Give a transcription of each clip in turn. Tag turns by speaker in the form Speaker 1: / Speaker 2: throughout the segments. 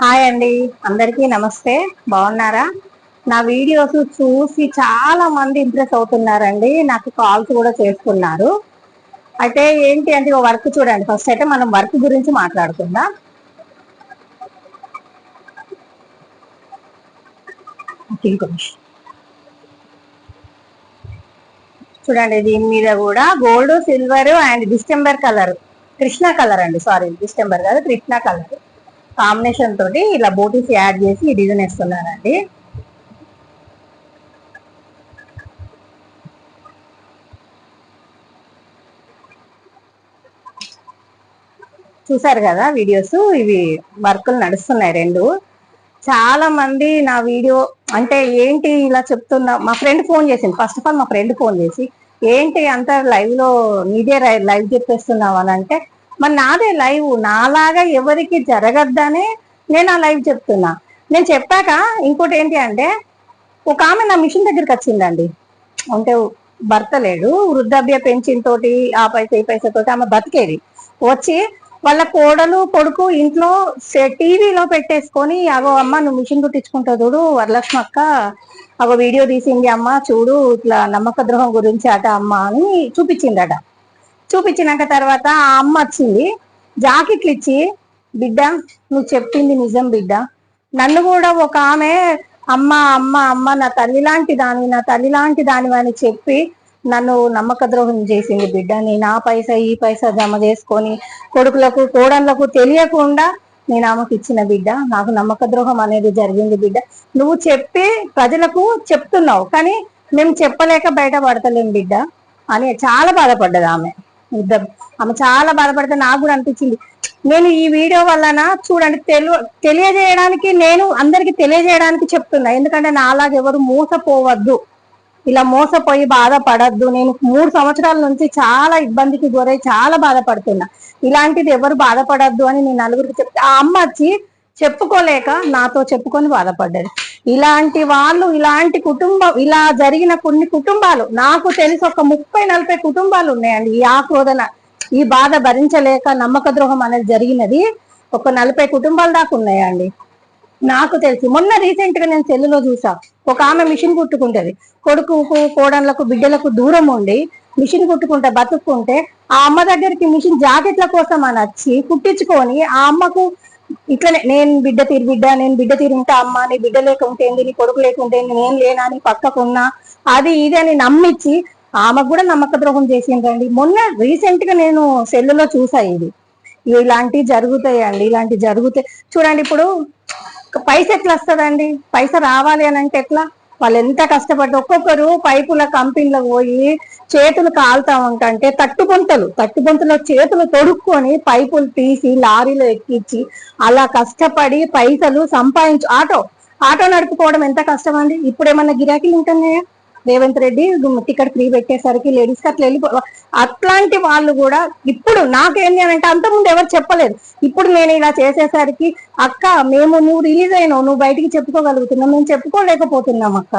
Speaker 1: Hi అండి, అందరికీ నమస్తే. బాగున్నారా? నా వీడియోస్ చూసి చాలా మంది ఇంప్రెస్ అవుతున్నారండి. నాకు కాల్స్ కూడా చేస్తున్నారు. అయితే ఏంటి అంటే వర్క్ చూడండి. ఫస్ట్ అయితే మనం వర్క్ గురించి మాట్లాడుకుందాం. చూడండి, దీని మీద కూడా gold, silver and distemper colour, Krishna colour అండి. సారీ, డిస్టెంబర్ కాదు, కృష్ణ కలర్ కాంబినేషన్ తోటి ఇలా బోటీస్ యాడ్ చేసి ఈ డిజైన్ వేస్తున్నారండి. చూసారు కదా వీడియోస్, ఇవి వర్కులు నడుస్తున్నాయి రెండు. చాలా మంది నా వీడియో అంటే ఏంటి ఇలా చెప్తున్నా, మా ఫ్రెండ్ ఫోన్ చేసింది. ఫస్ట్ ఆఫ్ ఆల్ మా ఫ్రెండ్ ఫోన్ చేసి ఏంటి అంత లైవ్ లో నీదే లైవ్ చెప్పేస్తున్నావు అని అంటే, మరి నాదే లైవ్, నాలాగా ఎవరికి జరగద్దనే నేను ఆ లైవ్ చెప్తున్నా. నేను చెప్పాక ఇంకోటి ఏంటి అంటే, ఒక ఆమె నా మిషన్ దగ్గరికి వచ్చిందండి. అంటే భర్త లేడు, వృద్ధాప్య పెన్షన్ తోటి ఆ పైసా ఈ పైసా తోటి ఆమె బతికేది. వచ్చి వాళ్ళ కోడలు కొడుకు ఇంట్లో టీవీలో పెట్టేసుకొని, అగో అమ్మ నువ్వు మిషన్ కుట్టించుకుంటావు చూడు, వరలక్ష్మి అక్క అగో వీడియో తీసింది అమ్మ చూడు, ఇట్లా నమ్మక ద్రోహం గురించి అట అమ్మ అని చూపించిందట. చూపించినాక తర్వాత ఆ అమ్మ వచ్చింది, జాకెట్లు ఇచ్చి, బిడ్డ నువ్వు చెప్పింది నిజం బిడ్డ, నన్ను కూడా ఒక ఆమె అమ్మ అమ్మ అమ్మ నా తల్లి లాంటి దాని, నా తల్లి లాంటి దాని అని చెప్పి నన్ను నమ్మక ద్రోహం చేసింది బిడ్డ. నేను ఆ పైసా ఈ పైసా జమ చేసుకొని కొడుకులకు కోడళ్లకు తెలియకుండా నేను ఆమెకు ఇచ్చిన బిడ్డ, నాకు నమ్మక ద్రోహం అనేది జరిగింది బిడ్డ. నువ్వు చెప్పి ప్రజలకు చెప్తున్నావు కానీ మేము చెప్పలేక బయట పడతలేం బిడ్డ అని చాలా బాధపడ్డది ఆమె. ఆమె చాలా బాధపడితే నాకు కూడా అనిపించింది, నేను ఈ వీడియో వలన చూడండి తెలియజేయడానికి, నేను అందరికి తెలియజేయడానికి చెప్తున్నా. ఎందుకంటే నాలాగా ఎవరు మోసపోవద్దు, ఇలా మోసపోయి బాధపడద్దు. నేను 3 సంవత్సరాల నుంచి చాలా ఇబ్బందికి గురై చాలా బాధపడుతున్నా. ఇలాంటిది ఎవరు బాధపడద్దు అని నేను నలుగురికి చెప్తే ఆ అమ్మ వచ్చి చెప్పుకోలేక నాతో చెప్పుకొని బాధపడ్డది. ఇలాంటి వాళ్ళు, ఇలాంటి కుటుంబం, ఇలా జరిగిన కొన్ని కుటుంబాలు నాకు తెలిసి ఒక 30-40 కుటుంబాలు ఉన్నాయండి. ఈ ఆక్రోధన, ఈ బాధ భరించలేక నమ్మక ద్రోహం అనేది జరిగినది ఒక 40 కుటుంబాల దాకా ఉన్నాయండి నాకు తెలిసి. మొన్న రీసెంట్ గా నేను సెల్లులో చూసా, ఒక ఆమె మిషన్ కుట్టుకుంటది, కొడుకుకు కోడళ్లకు బిడ్డలకు దూరం ఉండి మిషన్ కుట్టుకుంటే బతుక్కుంటే ఆ అమ్మ దగ్గరికి మిషన్ జాకెట్ల కోసం అని వచ్చి కుట్టించుకొని ఆ అమ్మకు ఇట్లనే నేను బిడ్డ తీరు ఉంటా అమ్మ, నీ బిడ్డ లేకుంటేంది, నీ కొడుకు లేకుంటేంది, నేను లేనా అని పక్కకున్నా అది ఇది అని నమ్మించి ఆమెకు కూడా నమ్మక ద్రోహం చేసిండ్రండి. మొన్న రీసెంట్ గా నేను సెల్లులో చూసా ఇది. ఇలాంటివి జరుగుతాయండి, ఇలాంటివి జరుగుతాయి. చూడండి ఇప్పుడు పైసా ఎట్లా వస్తుందండి, పైసా రావాలి అని అంటే ఎట్లా, వాళ్ళు ఎంత కష్టపడి ఒక్కొక్కరు పైపుల కంపెనీలకు పోయి చేతులు కాలుతా ఉంటే తట్టుబొంతలో చేతులు తొడుక్కొని పైపులు తీసి లారీలో ఎక్కించి అలా కష్టపడి పైసలు ఆటో నడుపుకోవడం ఎంత కష్టం అండి. ఇప్పుడు ఏమన్నా గిరాకీలు ఉంటున్నాయా? రేవంత్ రెడ్డి టికెట్ ఫ్రీ పెట్టేసరికి లేడీస్ కి అట్లా అట్లాంటి వాళ్ళు కూడా ఇప్పుడు నాకేంటి అని అంటే, అంతకుముందు ఎవరు చెప్పలేదు, ఇప్పుడు నేను ఇలా చేసేసరికి అక్క నువ్వు రిలీజ్ అయినావు, నువ్వు బయటికి చెప్పుకోగలుగుతున్నావు, మేము చెప్పుకోలేకపోతున్నాం అక్క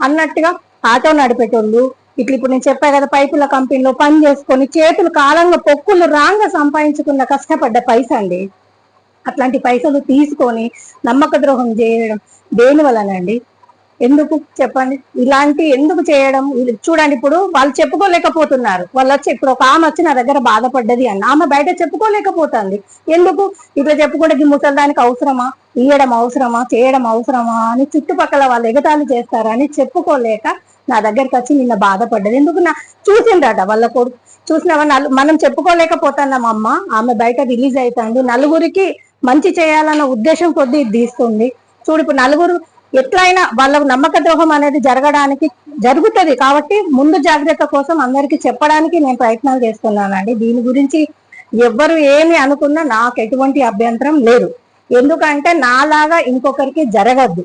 Speaker 1: అన్నట్టుగా ఆటో నడిపేటోళ్ళు ఇట్లా ఇప్పుడు నేను చెప్పా కదా, పైపుల కంపెనీలో పని చేసుకొని చేతులు కాలంగా పొక్కులు రాంగా సంపాదించుకున్న కష్టపడ్డ పైసా అండి. అట్లాంటి పైసలు తీసుకొని నమ్మక ద్రోహం చేయడం దేని వలనండి? ఎందుకు చెప్పండి, ఇలాంటి ఎందుకు చేయడం? చూడండి ఇప్పుడు వాళ్ళు చెప్పుకోలేకపోతున్నారు. వాళ్ళు వచ్చి ఇప్పుడు ఒక ఆమె వచ్చి నా దగ్గర బాధపడ్డది అని ఆమె బయట చెప్పుకోలేకపోతుంది. ఎందుకు ఇట్లా చెప్పుకుంటే ముసలిదానికి అవసరమా, ఇయ్యడం అవసరమా, చేయడం అవసరమా అని చుట్టుపక్కల వాళ్ళు ఎగతాళి చేస్తారని చెప్పుకోలేక నా దగ్గరికి వచ్చి నిన్న బాధపడ్డది. ఎందుకు చూసిండ్రట వాళ్ళ కొడుకు, చూసినావా మనం చెప్పుకోలేకపోతున్నాం అమ్మ, ఆమె బయట రిలీజ్ అవుతుంది, నలుగురికి మంచి చేయాలన్న ఉద్దేశం కొద్దీ తీస్తుంది. చూడు ఇప్పుడు నలుగురు ఎట్లయినా వాళ్ళ నమ్మక ద్రోహం అనేది జరుగుతుంది కాబట్టి ముందు జాగ్రత్త కోసం అందరికి చెప్పడానికి నేను ప్రయత్నాలు చేస్తున్నానండి. దీని గురించి ఎవ్వరు ఏమి అనుకున్నా నాకు ఎటువంటి అభ్యంతరం లేదు. ఎందుకంటే నాలాగా ఇంకొకరికి జరగద్దు,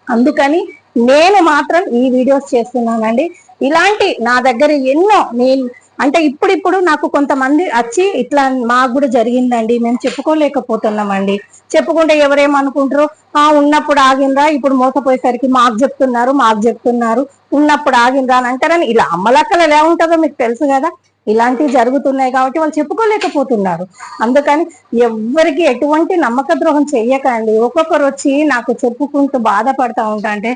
Speaker 1: అందుకని నేను మాత్రం ఈ వీడియోస్ చేస్తున్నానండి. ఇలాంటి నా దగ్గర ఎన్నో, నేను అంటే ఇప్పుడు నాకు కొంతమంది వచ్చి ఇట్లా మాకు కూడా జరిగిందండి, మేము చెప్పుకోలేకపోతున్నామండి, చెప్పుకుంటే ఎవరేమనుకుంటారు, ఉన్నప్పుడు ఆగిందా ఇప్పుడు మోసపోయేసరికి మాకు చెప్తున్నారు ఉన్నప్పుడు ఆగిందా అని అంటారని. ఇలా అమ్మలక్కలు ఎలా ఉంటుందో మీకు తెలుసు కదా. ఇలాంటివి జరుగుతున్నాయి కాబట్టి వాళ్ళు చెప్పుకోలేకపోతున్నారు. అందుకని ఎవ్వరికి ఎటువంటి నమ్మక ద్రోహం చెయ్యకండి. ఒక్కొక్కరు వచ్చి నాకు చెప్పుకుంటూ బాధపడతా ఉంటా అంటే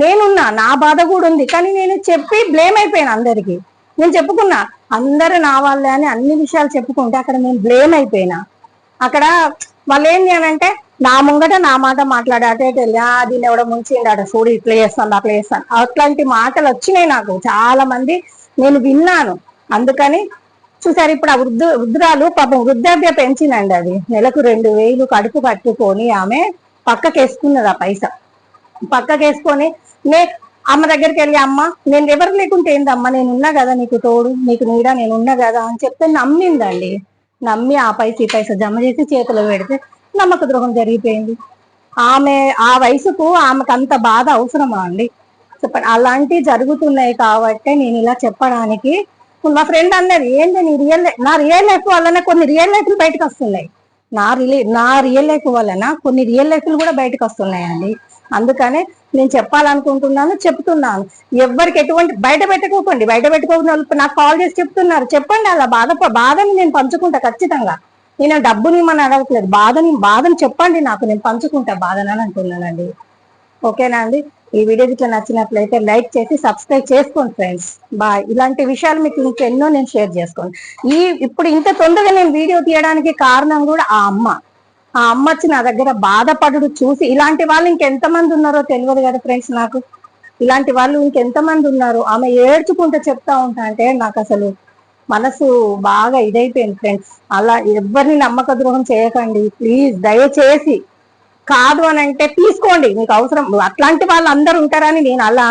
Speaker 1: నేనున్నా, నా బాధ కూడా ఉంది, కానీ నేను చెప్పి బ్లేమ్ అయిపోయాను అందరికి. నేను చెప్పుకున్నా అందరూ నా వాళ్ళే అని అన్ని విషయాలు చెప్పుకుంటే అక్కడ నేను బ్లేమ్ అయిపోయినా. అక్కడ వాళ్ళు ఏంటి అని అంటే నా ముంగట నా మాట మాట్లాడే అటే దీన్ని ఎవడో ముంచిండాడ చూడు ఇట్లా చేస్తాను అట్లా చేస్తాను, అట్లాంటి మాటలు వచ్చినాయి నాకు చాలా మంది, నేను విన్నాను. అందుకని చూసారు ఇప్పుడు ఆ వృద్ధురాలు పాపం వృద్ధాప్య పెంచిందండి. అది నెలకు 2000 కడుపు కట్టుకొని ఆమె పక్కకేసుకున్నది. ఆ పైసా పక్కకేసుకొని అమ్మ దగ్గరికి వెళ్ళి అమ్మ నేను ఎవరు లేకుంటే ఏందమ్మా, నేనున్నా కదా నీకు తోడు, నీకు నీడ నేనున్నా కదా అని చెప్తే నమ్మిందండి. నమ్మి ఆ పైసా జమ చేసి చేతిలో పెడితే నమ్మక ద్రోహం జరిగిపోయింది. ఆమె ఆ వయసుకు ఆమెకు అంత బాధ అవసరమా అండి చెప్పండి. అలాంటివి జరుగుతున్నాయి కాబట్టి నేను ఇలా చెప్పడానికి. మా ఫ్రెండ్ అన్నది ఏంటి నా రియల్ లైఫ్ వల్లనే కొన్ని రియల్ లైఫ్లు బయటకు వస్తున్నాయి. నా రియల్ లైఫ్ వలన కొన్ని రియల్ లైఫ్లు కూడా బయటకు వస్తున్నాయండి. అందుకనే నేను చెప్పాలనుకుంటున్నాను, చెప్తున్నాను. ఎవరికి ఎటువంటి బయట పెట్టుకోకండి. బయట పెట్టుకోకుండా నాకు కాల్ చేసి చెప్తున్నారు, చెప్పండి. అలా బాధని నేను పంచుకుంటా ఖచ్చితంగా. నేను డబ్బుని మనం అడగట్లేదు, బాధని చెప్పండి నాకు, నేను పంచుకుంటా బాధని అని అంటున్నానండి. ఓకేనా అండి? ఈ వీడియో ఇట్లా నచ్చినట్లయితే లైక్ చేసి సబ్స్క్రైబ్ చేసుకోండి ఫ్రెండ్స్. బాయ్. ఇలాంటి విషయాలు మీకు ఇంకెన్నో నేను షేర్ చేసుకోండి. ఇప్పుడు ఇంత తొందరగా నేను వీడియో తీయడానికి కారణం కూడా ఆ అమ్మ వచ్చి నా దగ్గర బాధపడు చూసి, ఇలాంటి వాళ్ళు ఇంకెంతమంది ఉన్నారో తెలియదు కదా ఫ్రెండ్స్. నాకు ఇలాంటి వాళ్ళు ఇంకెంతమంది ఉన్నారు. ఆమె ఏడ్చుకుంటూ చెప్తా ఉంటా అంటే నాకు అసలు మనసు బాగా ఇదైపోయింది ఫ్రెండ్స్. అలా ఎవరిని నమ్మక ద్రోహం చేయకండి ప్లీజ్, దయచేసి. కాదు అని అంటే తీసుకోండి, మీకు అవసరం. అట్లాంటి వాళ్ళు అందరు ఉంటారని నేను అలా